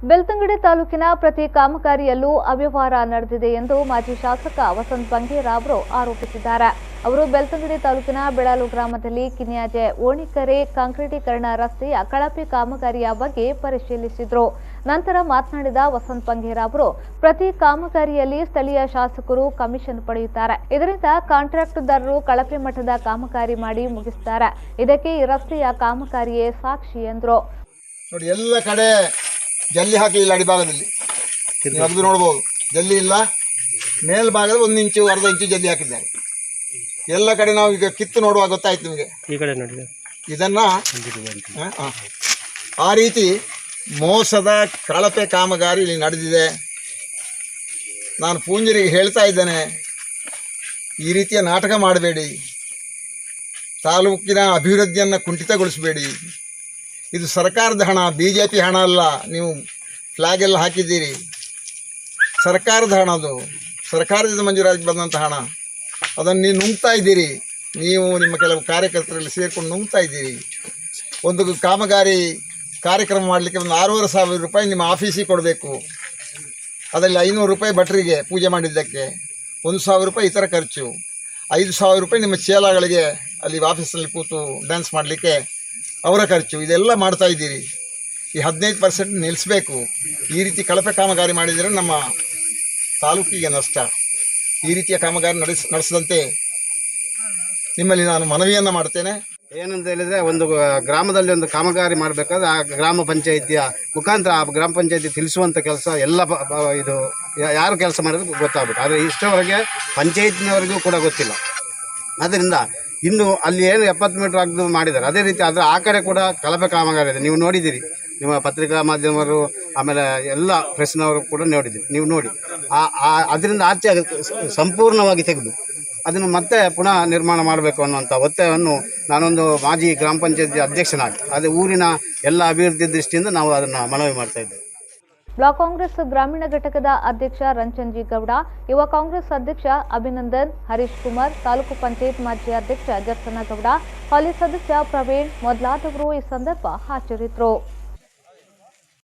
ಬೆಳ್ತಂಗಡಿ ತಾಲೂಕಿನ ಪ್ರತಿ ಕಾಮಗಾರಿಯಲ್ಲೂ ಅವ್ಯವಹಾರ ನಡೆದಿದೆ ಎಂದು ಮಾಜಿ ಶಾಸಕ ವಸಂತ್ ಬಂಗೇರ ಅವರು ಆರೋಪಿಸಿದ್ದಾರೆ. ಅವರು ಬೆಳ್ತಂಗಡಿ ತಾಲೂಕಿನ ಬೆಳಾಲು ಗ್ರಾಮದಲ್ಲಿ ಕಿನ್ಯಾಜೆ ಓಣಿಕೆರೆ ಕಾಂಕ್ರೀಟೀಕರಣ ರಸ್ತೆಯ ಕಳಪೆ ಕಾಮಗಾರಿಯ ಬಗ್ಗೆ ಪರಿಶೀಲಿಸಿದರು. ನಂತರ ಮಾತನಾಡಿದ ವಸಂತ್ ಬಂಗೇರ ಅವರು, ಪ್ರತಿ ಕಾಮಗಾರಿಯಲ್ಲಿ ಸ್ಥಳೀಯ ಶಾಸಕರು ಕಮಿಷನ್ ಪಡೆಯುತ್ತಾರೆ. ಇದರಿಂದ ಕಾಂಟ್ರಾಕ್ಟರ್ದಾರರು ಕಳಪೆ ಮಟ್ಟದ ಕಾಮಗಾರಿ ಮಾಡಿ ಮುಗಿಸುತ್ತಾರೆ. ಇದಕ್ಕೆ ಈ ರಸ್ತೆಯ ಕಾಮಗಾರಿಯೇ ಸಾಕ್ಷಿ ಎಂದರು. ನೋಡಿ, ಎಲ್ಲ ಕಡೆ ಜಲ್ಲಿ ಹಾಕಲಿಲ್ಲ. ಅಡಿಭಾಗದಲ್ಲಿ ತೆಗೆದು ನೋಡ್ಬೋದು, ಜಲ್ಲಿ ಇಲ್ಲ. ಮೇಲ್ಭಾಗದಲ್ಲಿ 1 ಇಂಚು ಅರ್ಧ ಇಂಚು ಜಲ್ಲಿ ಹಾಕಿದ್ದಾರೆ. ಎಲ್ಲ ಕಡೆ ನಾವು ಈಗ ಕಿತ್ತು ನೋಡುವಾಗ ಗೊತ್ತಾಯ್ತು ನಿಮಗೆ. ಈ ಕಡೆ ನೋಡಿ, ಇದನ್ನ ಆ ರೀತಿ ಮೋಸದ ಕಳಪೆ ಕಾಮಗಾರಿ ಇಲ್ಲಿ ನಡೆದಿದೆ. ನಾನು ಪೂಂಜರಿಗೆ ಹೇಳ್ತಾ ಇದ್ದೇನೆ, ಈ ರೀತಿಯ ನಾಟಕ ಮಾಡಬೇಡಿ, ತಾಲೂಕಿನ ಅಭಿವೃದ್ಧಿಯನ್ನು ಕುಂಠಿತಗೊಳಿಸಬೇಡಿ. ಇದು ಸರ್ಕಾರದ ಹಣ, BJP ಹಣ ಅಲ್ಲ. ನೀವು ಫ್ಲ್ಯಾಗ್ ಎಲ್ಲ ಹಾಕಿದ್ದೀರಿ, ಸರ್ಕಾರದ ಹಣ, ಅದು ಸರ್ಕಾರದಿಂದ ಮಂಜೂರಾಗಿ ಬಂದಂಥ ಹಣ. ಅದನ್ನು ನೀವು ನುಂಗ್ತಾ ಇದ್ದೀರಿ. ನೀವು ನಿಮ್ಮ ಕೆಲವು ಕಾರ್ಯಕರ್ತರಲ್ಲಿ ಸೇರಿಕೊಂಡು ನುಂಗ್ತಾ ಇದ್ದೀರಿ. ಒಂದು ಕಾಮಗಾರಿ ಕಾರ್ಯಕ್ರಮ ಮಾಡಲಿಕ್ಕೆ ಒಂದು 6,500 ರೂಪಾಯಿ ನಿಮ್ಮ ಆಫೀಸಿಗೆ ಕೊಡಬೇಕು. ಅದರಲ್ಲಿ 500 ರೂಪಾಯಿ ಭಟ್ರಿಗೆ ಪೂಜೆ ಮಾಡಿದ್ದಕ್ಕೆ, 1,000 ರೂಪಾಯಿ ಇತರ ಖರ್ಚು, 5,000 ರೂಪಾಯಿ ನಿಮ್ಮ ಚೇಲಾಗಳಿಗೆ ಅಲ್ಲಿ ಆಫೀಸಲ್ಲಿ ಕೂತು ಡ್ಯಾನ್ಸ್ ಮಾಡಲಿಕ್ಕೆ ಅವರ ಖರ್ಚು. ಇದೆಲ್ಲ ಮಾಡ್ತಾ ಇದ್ದೀರಿ. ಈ 15% ನಿಲ್ಲಿಸಬೇಕು. ಈ ರೀತಿ ಕಳಪೆ ಕಾಮಗಾರಿ ಮಾಡಿದರೆ ನಮ್ಮ ತಾಲೂಕಿಗೆ ನಷ್ಟ. ಈ ರೀತಿಯ ಕಾಮಗಾರಿ ನಡೆಸದಂತೆ ನಿಮ್ಮಲ್ಲಿ ನಾನು ಮನವಿಯನ್ನು ಮಾಡ್ತೇನೆ. ಏನಂತ ಹೇಳಿದರೆ, ಒಂದು ಗ್ರಾಮದಲ್ಲಿ ಒಂದು ಕಾಮಗಾರಿ ಮಾಡಬೇಕಾದ್ರೆ ಆ ಗ್ರಾಮ ಪಂಚಾಯಿತಿಯ ಮುಖಾಂತರ ಆ ಗ್ರಾಮ ಪಂಚಾಯಿತಿ ತಿಳಿಸುವಂಥ ಕೆಲಸ ಎಲ್ಲ ಇದು ಯಾರು ಕೆಲಸ ಮಾಡಿದ್ರು ಗೊತ್ತಾಗಬೇಕು. ಆದರೆ ಇಷ್ಟವರೆಗೆ ಪಂಚಾಯತ್ನವರಿಗೂ ಕೂಡ ಗೊತ್ತಿಲ್ಲ. ಆದ್ದರಿಂದ ಇನ್ನು ಅಲ್ಲಿ ಏನು 70 ಮೀಟರ್ ಆಗದು ಮಾಡಿದ್ದಾರೆ, ಅದೇ ರೀತಿ ಆದರೆ ಆ ಕಡೆ ಕೂಡ ಕಳಪೆ ಕಾಮಗಾರಿ ಇದೆ. ನೀವು ನೋಡಿದ್ದೀರಿ, ನಿಮ್ಮ ಪತ್ರಿಕಾ ಮಾಧ್ಯಮರು, ಆಮೇಲೆ ಎಲ್ಲ ಪ್ರೆಸ್ನವರು ಕೂಡ ನೋಡಿದ್ದೀರಿ. ನೀವು ನೋಡಿ, ಅದರಿಂದ ಆಚೆ ಸಂಪೂರ್ಣವಾಗಿ ತೆಗೆದು ಅದನ್ನು ಮತ್ತೆ ಪುನಃ ನಿರ್ಮಾಣ ಮಾಡಬೇಕು ಅನ್ನುವಂಥ ಒತ್ತಾಯವನ್ನು ನಾನೊಂದು ಮಾಜಿ ಗ್ರಾಮ ಪಂಚಾಯತಿ ಅಧ್ಯಕ್ಷನಾಗಿ ಅದೇ ಊರಿನ ಎಲ್ಲ ಅಭಿವೃದ್ಧಿ ದೃಷ್ಟಿಯಿಂದ ನಾವು ಅದನ್ನು ಮನವಿ ಮಾಡ್ತಾ ಇದ್ದೇವೆ. ಬ್ಲಾಕ್ ಕಾಂಗ್ರೆಸ್ ಗ್ರಾಮೀಣ ಘಟಕದ ಅಧ್ಯಕ್ಷ ರಂಜನ್ಜಿ ಗೌಡ, ಯುವ ಕಾಂಗ್ರೆಸ್ ಅಧ್ಯಕ್ಷ ಅಭಿನಂದನ್, ಹರೀಶ್ ಕುಮಾರ್, ತಾಲೂಕು ಪಂಚಾಯತ್ ಮಾಜಿ ಅಧ್ಯಕ್ಷ ಜರ್ಸನಗೌಡ, ಹಾಲಿ ಸದಸ್ಯ ಪ್ರವೀಣ್ ಮೊದಲಾದವರು ಈ ಸಂದರ್ಭ ಹಾಜರಿದ್ದರು.